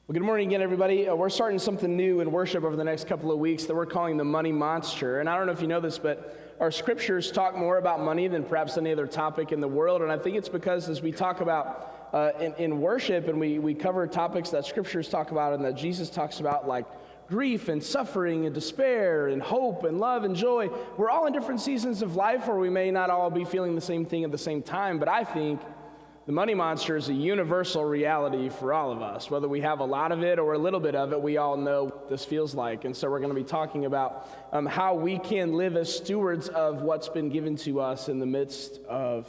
Well, good morning again, everybody. We're starting something new in worship over the next couple of weeks that we're calling the money monster. And I don't know if you know this, but our scriptures talk more about money than perhaps any other topic in the world. And I think it's because as we talk about in worship and we cover topics that scriptures talk about and that Jesus talks about, like grief and suffering and despair and hope and love and joy, we're all in different seasons of life where we may not all be feeling the same thing at the same time. But I think the money monster is a universal reality for all of us. Whether we have a lot of it or a little bit of it, we all know what this feels like. And so we're going to be talking about how we can live as stewards of what's been given to us in the midst of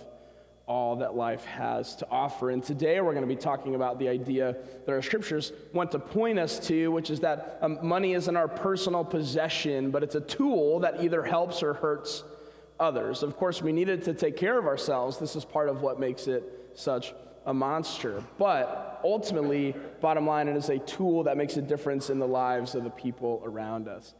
all that life has to offer. And today we're going to be talking about the idea that our scriptures want to point us to, which is that money isn't our personal possession, but it's a tool that either helps or hurts others. Of course, we need it to take care of ourselves. This is part of what makes it such a monster. But ultimately, bottom line, it is a tool that makes a difference in the lives of the people around us.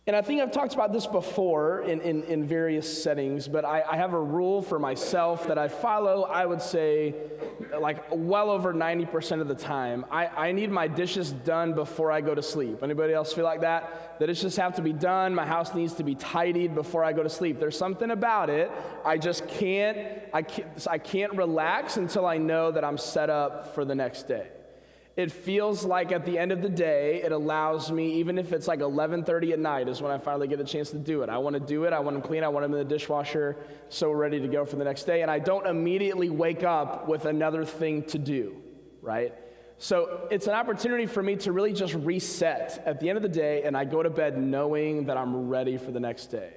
And I think I've talked about this before in various settings, but I have a rule for myself that I follow, I would say, like well over 90% of the time. I need my dishes done before I go to sleep. Anybody else feel like that? The dishes have to be done. My house needs to be tidied before I go to sleep. There's something about it. I can't relax until I know that I'm set up for the next day. It feels like at the end of the day, it allows me, even if it's like 11:30 at night is when I finally get a chance to do it. I want to do it. I want them clean. I want them in the dishwasher so we're ready to go for the next day. And I don't immediately wake up with another thing to do, right? So it's an opportunity for me to really just reset at the end of the day, and I go to bed knowing that I'm ready for the next day.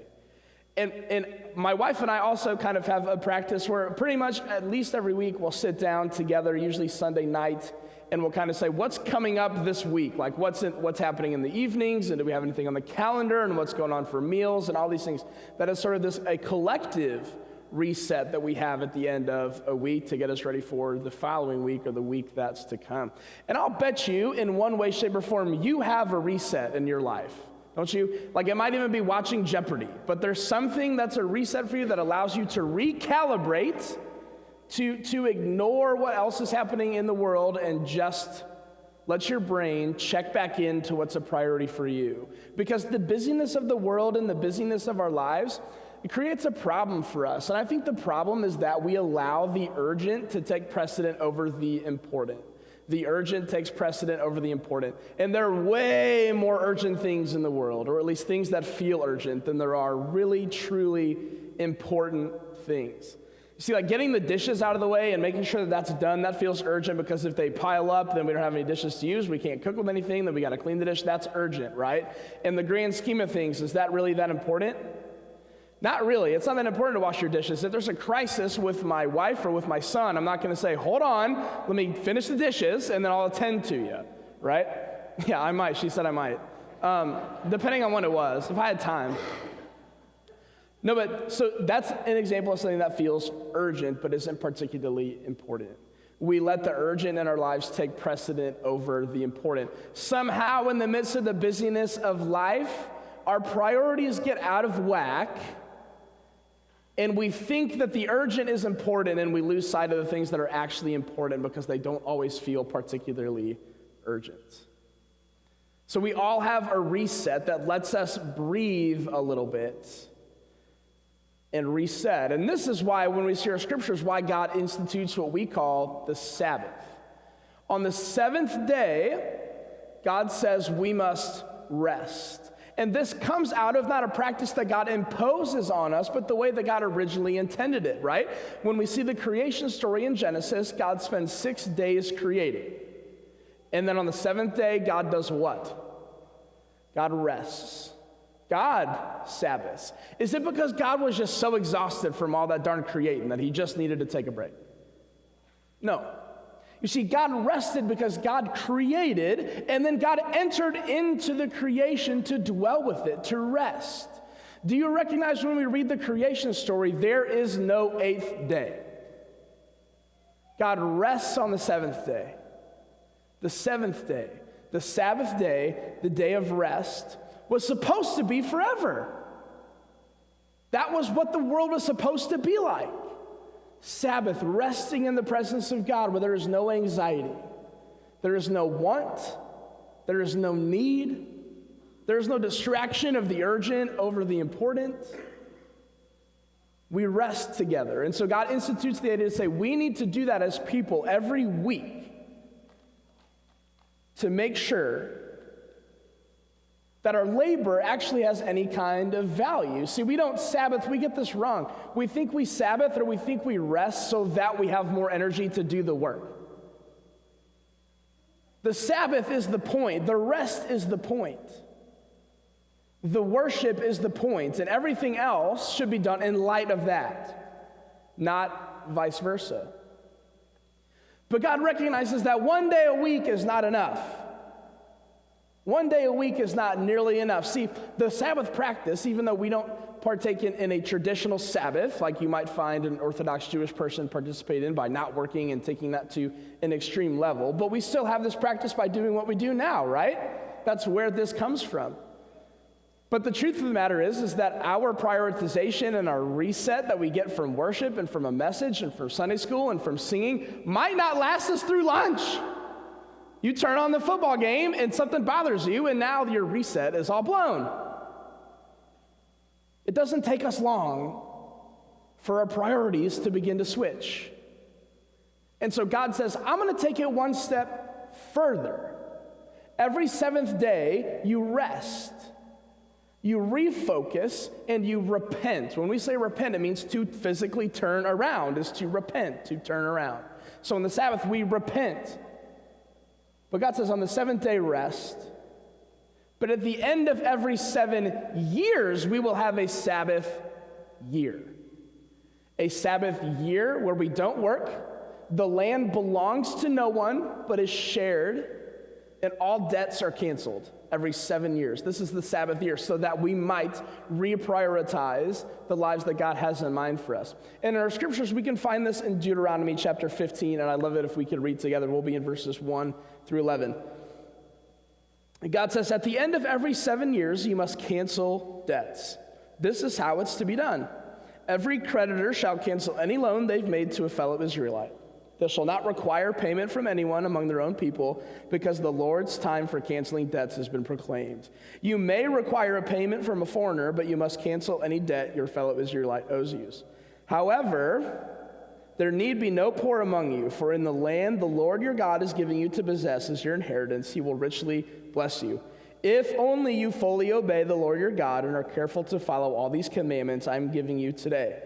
And my wife and I also kind of have a practice where pretty much at least every week we'll sit down together, usually Sunday night, and we'll kind of say, what's coming up this week? Like what's happening in the evenings, and do we have anything on the calendar, and what's going on for meals, and all these things. That is sort of a collective reset that we have at the end of a week to get us ready for the following week or the week that's to come. And I'll bet you in one way, shape, or form, you have a reset in your life. Don't you? Like it might even be watching Jeopardy, but there's something that's a reset for you that allows you to recalibrate, to ignore what else is happening in the world and just let your brain check back into what's a priority for you. Because the busyness of the world and the busyness of our lives, it creates a problem for us. And I think the problem is that we allow the urgent to take precedent over the important. The urgent takes precedent over the important. And there are way more urgent things in the world, or at least things that feel urgent, than there are really, truly important things. You see, like getting the dishes out of the way and making sure that that's done, that feels urgent because if they pile up, then we don't have any dishes to use. We can't cook with anything, then we got to clean the dish. That's urgent, right? In the grand scheme of things, is that really that important? Not really. It's not that important to wash your dishes. If there's a crisis with my wife or with my son, I'm not going to say, hold on, let me finish the dishes and then I'll attend to you, right? Yeah, I might. She said I might. Depending on when it was, if I had time. No, but so that's an example of something that feels urgent but isn't particularly important. We let the urgent in our lives take precedent over the important. Somehow in the midst of the busyness of life, our priorities get out of whack, and we think that the urgent is important, and we lose sight of the things that are actually important because they don't always feel particularly urgent. So we all have a reset that lets us breathe a little bit and reset. And this is why, when we see our scriptures, why God institutes what we call the Sabbath. On the seventh day, God says we must rest. And this comes out of not a practice that God imposes on us, but the way that God originally intended it, right? When we see the creation story in Genesis, God spends 6 days creating. And then on the seventh day, God does what? God rests. God Sabbaths. Is it because God was just so exhausted from all that darn creating that he just needed to take a break? No. You see, God rested because God created, and then God entered into the creation to dwell with it, to rest. Do you recognize when we read the creation story, there is no eighth day? God rests on the seventh day. The seventh day, the Sabbath day, the day of rest, was supposed to be forever. That was what the world was supposed to be like. Sabbath, resting in the presence of God where there is no anxiety. There is no want. There is no need. There is no distraction of the urgent over the important. We rest together. And so God institutes the idea to say we need to do that as people every week to make sure that our labor actually has any kind of value. See, we don't Sabbath, we get this wrong. We think we Sabbath or we think we rest so that we have more energy to do the work. The Sabbath is the point. The rest is the point. The worship is the point, and everything else should be done in light of that, not vice versa. But God recognizes that one day a week is not enough. One day a week is not nearly enough. See, the Sabbath practice, even though we don't partake in a traditional Sabbath, like you might find an Orthodox Jewish person participate in by not working and taking that to an extreme level, but we still have this practice by doing what we do now, right? That's where this comes from. But the truth of the matter is that our prioritization and our reset that we get from worship and from a message and from Sunday school and from singing might not last us through lunch. You turn on the football game and something bothers you and now your reset is all blown. It doesn't take us long for our priorities to begin to switch. And so God says, I'm going to take it one step further. Every seventh day, you rest. You refocus and you repent. When we say repent, it means to physically turn around, is to repent, to turn around. So on the Sabbath, we repent. But God says on the seventh day, rest. But at the end of every 7 years, we will have a Sabbath year. A Sabbath year where we don't work. The land belongs to no one, but is shared. And all debts are canceled every 7 years. This is the Sabbath year so that we might reprioritize the lives that God has in mind for us. And in our scriptures, we can find this in Deuteronomy chapter 15, and I love it if we could read together. We'll be in verses 1 through 11. And God says, at the end of every 7 years, you must cancel debts. This is how it's to be done. Every creditor shall cancel any loan they've made to a fellow Israelite. They shall not require payment from anyone among their own people, because the Lord's time for canceling debts has been proclaimed. You may require a payment from a foreigner, but you must cancel any debt your fellow Israelite owes you. However, there need be no poor among you, for in the land the Lord your God is giving you to possess as your inheritance, he will richly bless you. If only you fully obey the Lord your God and are careful to follow all these commandments I am giving you today.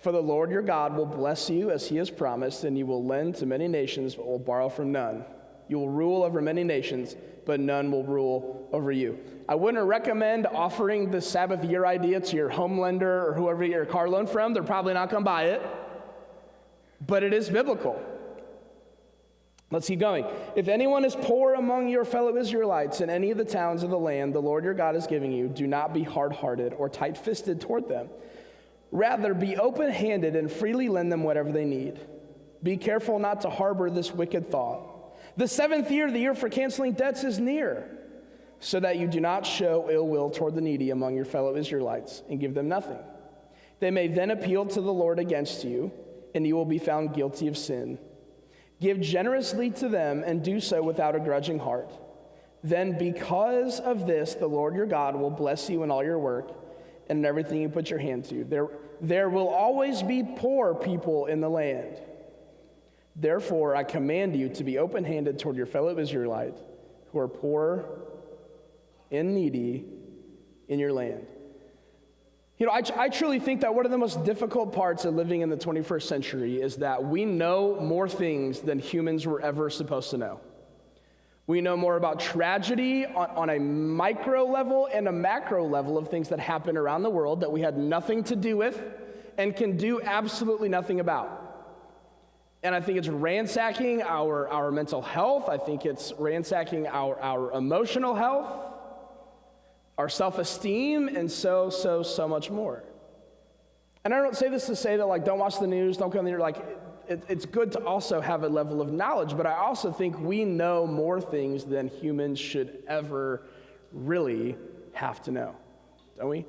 For the Lord your God will bless you as he has promised, and you will lend to many nations, but will borrow from none. You will rule over many nations, but none will rule over you. I wouldn't recommend offering the Sabbath year idea to your home lender or whoever you get your car loan from. They're probably not going to buy it, but it is biblical. Let's keep going. If anyone is poor among your fellow Israelites in any of the towns of the land the Lord your God is giving you, do not be hard-hearted or tight-fisted toward them. Rather, be open-handed and freely lend them whatever they need. Be careful not to harbor this wicked thought. The seventh year, the year for canceling debts, is near, so that you do not show ill will toward the needy among your fellow Israelites and give them nothing. They may then appeal to the Lord against you, and you will be found guilty of sin. Give generously to them and do so without a grudging heart. Then because of this, the Lord your God will bless you in all your work and in everything you put your hand to. There will always be poor people in the land. Therefore, I command you to be open-handed toward your fellow Israelites who are poor and needy in your land. You know, I truly think that one of the most difficult parts of living in the 21st century is that we know more things than humans were ever supposed to know. We know more about tragedy on a micro level and a macro level of things that happen around the world that we had nothing to do with and can do absolutely nothing about. And I think it's ransacking our mental health. I think it's ransacking our emotional health, our self-esteem, and so much more. And I don't say this to say that, like, don't watch the news, don't go on the internet. Like, it's good to also have a level of knowledge, but I also think we know more things than humans should ever really have to know, don't we?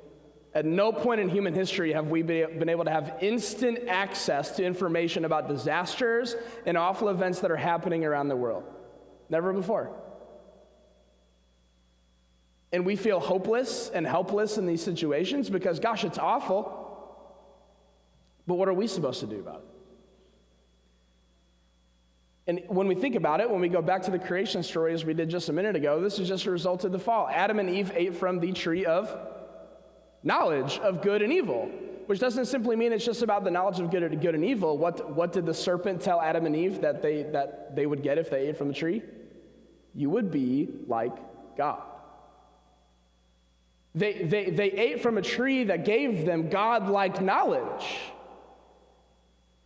At no point in human history have we been able to have instant access to information about disasters and awful events that are happening around the world. Never before. And we feel hopeless and helpless in these situations because, gosh, it's awful. But what are we supposed to do about it? And when we think about it, when we go back to the creation story as we did just a minute ago, this is just a result of the fall. Adam and Eve ate from the tree of knowledge of good and evil, which doesn't simply mean it's just about the knowledge of good and evil. What did the serpent tell Adam and Eve that they would get if they ate from the tree? You would be like God. They ate from a tree that gave them God-like knowledge.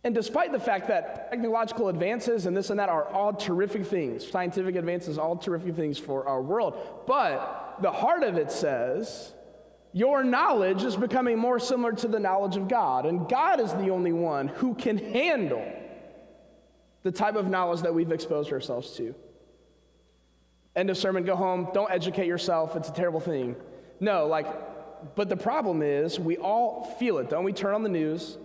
And despite the fact that technological advances and this and that are all terrific things, scientific advances, all terrific things for our world, but the heart of it says, your knowledge is becoming more similar to the knowledge of God, and God is the only one who can handle the type of knowledge that we've exposed ourselves to. End of sermon, go home, don't educate yourself, it's a terrible thing. No, but the problem is we all feel it, don't we? Turn on the news.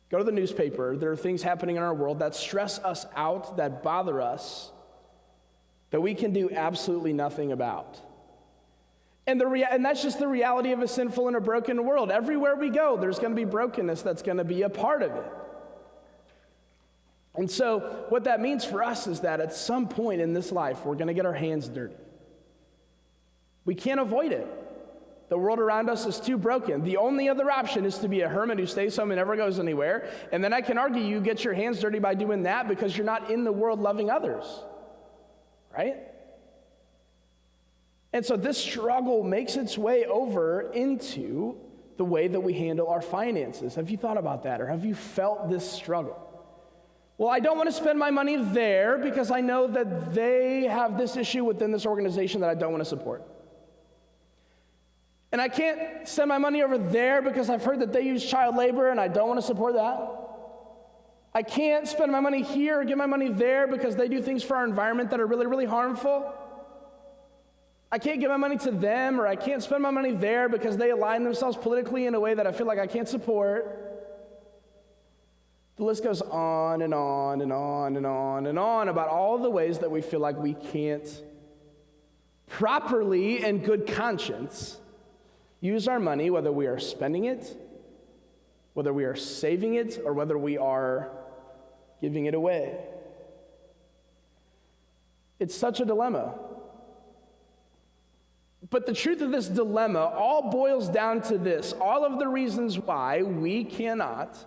Go to the newspaper. There are things happening in our world that stress us out, that bother us, that we can do absolutely nothing about. And that's just the reality of a sinful and a broken world. Everywhere we go, there's going to be brokenness that's going to be a part of it. And so what that means for us is that at some point in this life, we're going to get our hands dirty. We can't avoid it. The world around us is too broken. The only other option is to be a hermit who stays home and never goes anywhere. And then I can argue you get your hands dirty by doing that because you're not in the world loving others, right? And so this struggle makes its way over into the way that we handle our finances. Have you thought about that, or have you felt this struggle? Well, I don't want to spend my money there because I know that they have this issue within this organization that I don't want to support. And I can't send my money over there because I've heard that they use child labor and I don't want to support that. I can't spend my money here or give my money there because they do things for our environment that are really, really harmful. I can't give my money to them, or I can't spend my money there because they align themselves politically in a way that I feel like I can't support. The list goes on and on and on and on and on about all the ways that we feel like we can't properly, in good conscience, use our money, whether we are spending it, whether we are saving it, or whether we are giving it away. It's such a dilemma. But the truth of this dilemma all boils down to this. All of the reasons why we cannot,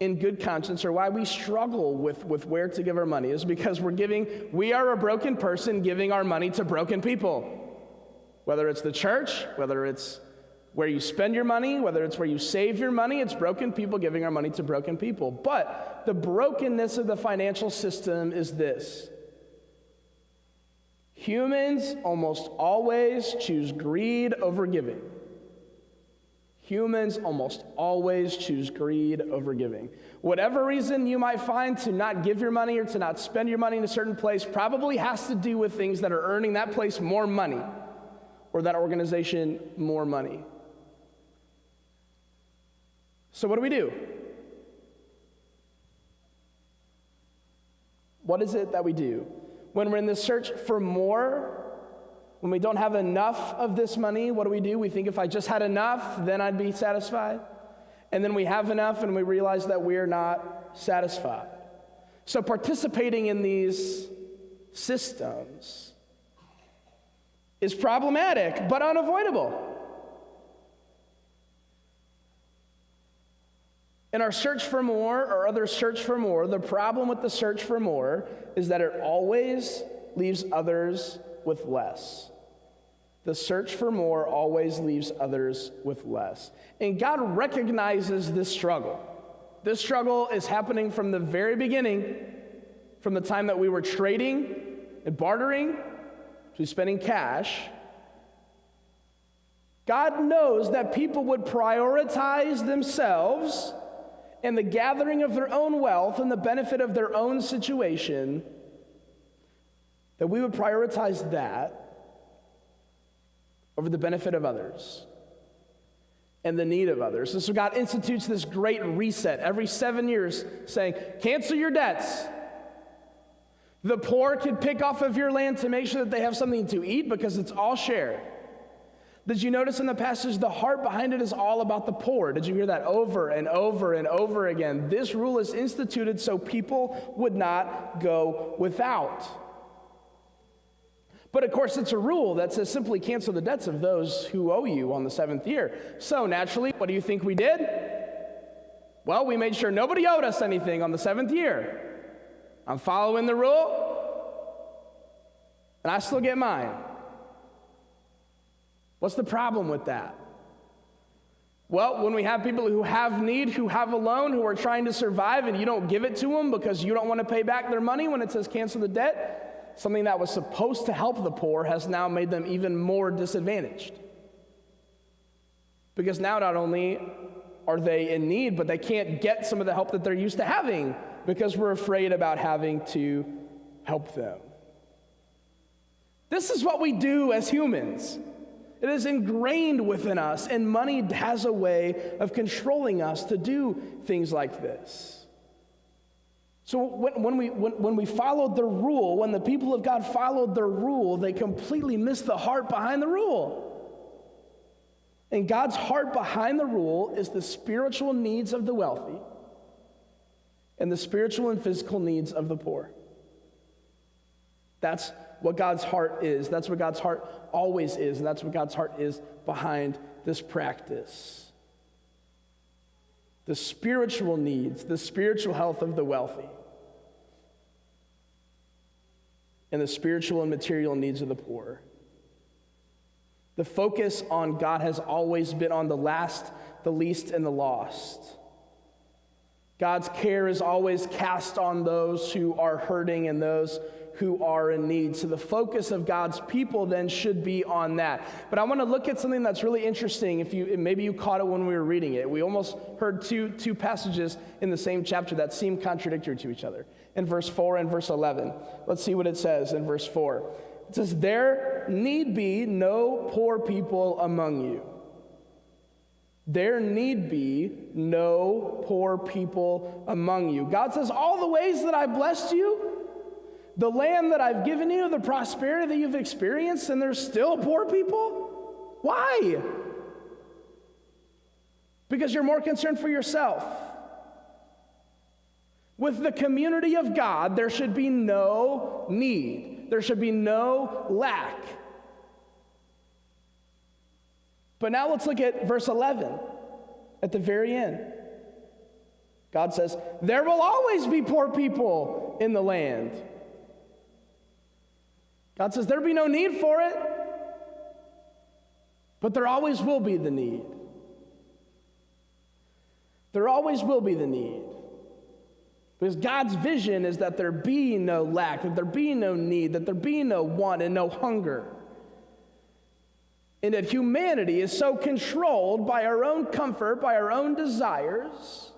in good conscience, or why we struggle with where to give our money is because we are a broken person giving our money to broken people. Whether it's the church, whether it's where you spend your money, whether it's where you save your money, it's broken people giving our money to broken people. But the brokenness of the financial system is this. Humans almost always choose greed over giving. Humans almost always choose greed over giving. Whatever reason you might find to not give your money or to not spend your money in a certain place probably has to do with things that are earning that place more money or that organization more money. So what do? What is it that we do? When we're in the search for more, when we don't have enough of this money, what do? We think if I just had enough, then I'd be satisfied. And then we have enough and we realize that we're not satisfied. So participating in these systems is problematic, but unavoidable. In our search for more, or others' search for more, the problem with the search for more is that it always leaves others with less. The search for more always leaves others with less. And God recognizes this struggle. This struggle is happening from the very beginning, from the time that we were trading and bartering to spending cash. God knows that people would prioritize themselves and the gathering of their own wealth and the benefit of their own situation, that we would prioritize that over the benefit of others and the need of others. And so God institutes this great reset every 7 years saying, cancel your debts. The poor can pick off of your land to make sure that they have something to eat because it's all shared. Did you notice in the passage the heart behind it is all about the poor? Did you hear that over and over and over again? This rule is instituted so people would not go without. But of course, it's a rule that says simply cancel the debts of those who owe you on the 7th year. So naturally, what do you think we did? Well, we made sure nobody owed us anything on the 7th year. I'm following the rule, and I still get mine. What's the problem with that? Well, when we have people who have need, who have a loan, who are trying to survive, and you don't give it to them because you don't want to pay back their money when it says cancel the debt, something that was supposed to help the poor has now made them even more disadvantaged. Because now not only are they in need, but they can't get some of the help that they're used to having because we're afraid about having to help them. This is what we do as humans. It is ingrained within us, and money has a way of controlling us to do things like this. So when we followed the rule, when the people of God followed the rule, they completely missed the heart behind the rule. And God's heart behind the rule is the spiritual needs of the wealthy and the spiritual and physical needs of the poor. That's what God's heart is. That's what God's heart always is, and that's what God's heart is behind this practice. The spiritual needs, the spiritual health of the wealthy, and the spiritual and material needs of the poor. The focus on God has always been on the last, the least, and the lost. God's care is always cast on those who are hurting and those who are in need. So the focus of God's people then should be on that. But I want to look at something that's really interesting. Maybe you caught it when we were reading it. We almost heard two passages in the same chapter that seem contradictory to each other. In verse 4 and verse 11. Let's see what it says in verse 4. It says, "There need be no poor people among you. There need be no poor people among you." God says, all the ways that I blessed you, the land that I've given you, the prosperity that you've experienced, and there's still poor people? Why? Because you're more concerned for yourself. With the community of God, there should be no need. There should be no lack. But now let's look at verse 11 at the very end. God says, there will always be poor people in the land. God says there'll be no need for it, but there always will be the need. There always will be the need. Because God's vision is that there be no lack, that there be no need, that there be no want and no hunger. And that humanity is so controlled by our own comfort, by our own desires,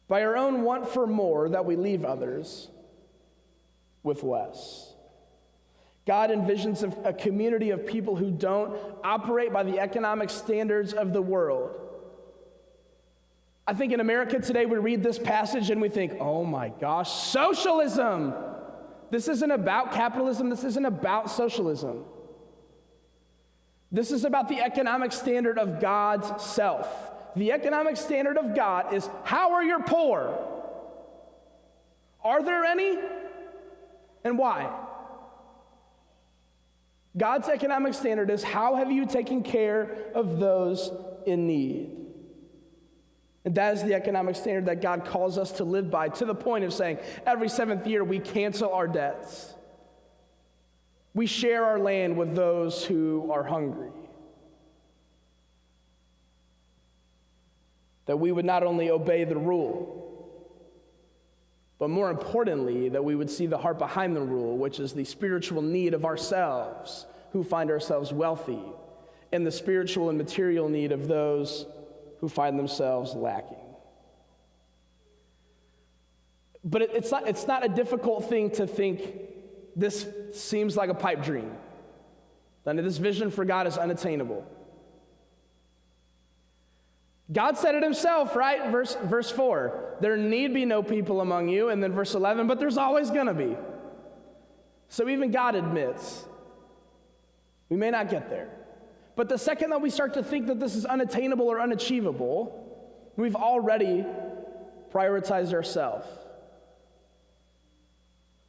by our own want for more, that we leave others with less. God envisions a community of people who don't operate by the economic standards of the world. I think in America today we read this passage and we think, oh my gosh, socialism! This isn't about capitalism, this isn't about socialism. This is about the economic standard of God's self. The economic standard of God is, how are your poor? Are there any? And why? God's economic standard is, how have you taken care of those in need? And that is the economic standard that God calls us to live by, to the point of saying, every 7th year we cancel our debts. We share our land with those who are hungry. That we would not only obey the rule, but more importantly, that we would see the heart behind the rule, which is the spiritual need of ourselves who find ourselves wealthy, and the spiritual and material need of those who find themselves lacking. But it's not a difficult thing to think this seems like a pipe dream. That this vision for God is unattainable. God said it himself, right? Verse 4, there need be no people among you. And then verse 11, but there's always going to be. So even God admits we may not get there. But the second that we start to think that this is unattainable or unachievable, we've already prioritized ourselves.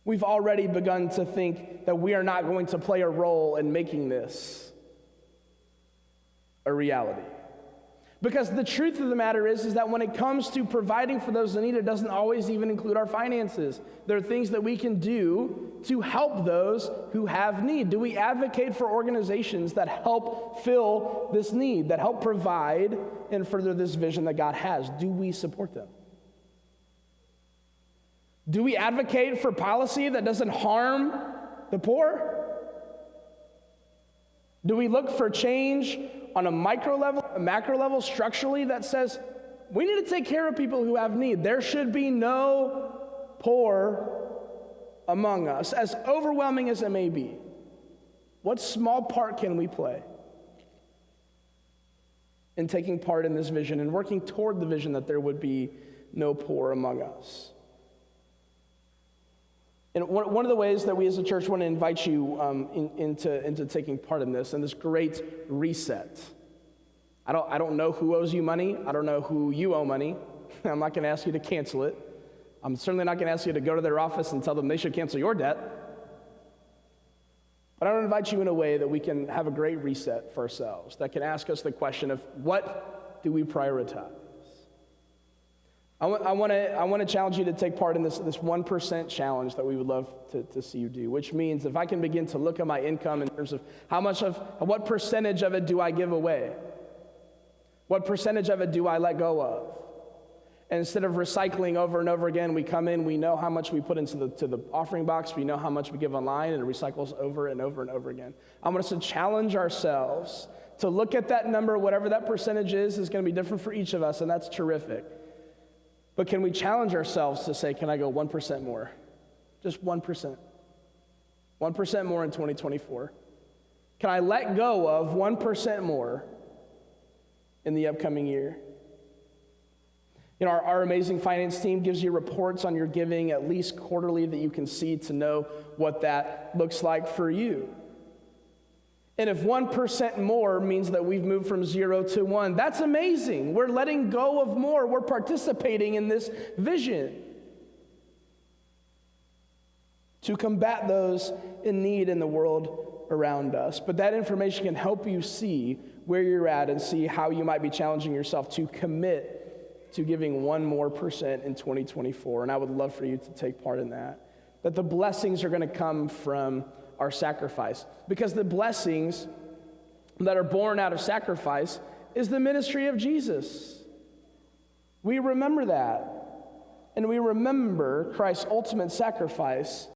We've already begun to think that we are not going to play a role in making this a reality. Because the truth of the matter is that when it comes to providing for those in need, it doesn't always even include our finances. There are things that we can do to help those who have need. Do we advocate for organizations that help fill this need, that help provide and further this vision that God has? Do we support them? Do we advocate for policy that doesn't harm the poor? Do we look for change on a micro level, a macro level, structurally, that says we need to take care of people who have need? There should be no poor among us, as overwhelming as it may be. What small part can we play in taking part in this vision and working toward the vision that there would be no poor among us? And one of the ways that we as a church want to invite you into taking part in this great reset. I don't know who owes you money. I don't know who you owe money. I'm not going to ask you to cancel it. I'm certainly not going to ask you to go to their office and tell them they should cancel your debt. But I want to invite you in a way that we can have a great reset for ourselves, that can ask us the question of what do we prioritize? I want to challenge you to take part in this 1% challenge that we would love to see you do, which means if I can begin to look at my income in terms of what percentage of it do I give away? What percentage of it do I let go of? And instead of recycling over and over again, we come in, we know how much we put into the offering box, we know how much we give online, and it recycles over and over and over again. I want us to challenge ourselves to look at that number, whatever that percentage is going to be different for each of us, and that's terrific. But can we challenge ourselves to say, can I go 1% more? Just 1%. 1% more in 2024. Can I let go of 1% more in the upcoming year? You know, our amazing finance team gives you reports on your giving at least quarterly that you can see to know what that looks like for you. And if 1% more means that we've moved from 0 to 1, that's amazing. We're letting go of more. We're participating in this vision to combat those in need in the world around us. But that information can help you see where you're at and see how you might be challenging yourself to commit to giving 1% more in 2024. And I would love for you to take part in that. That the blessings are going to come from our sacrifice. Because the blessings that are born out of sacrifice is the ministry of Jesus. We remember that. And we remember Christ's ultimate sacrifice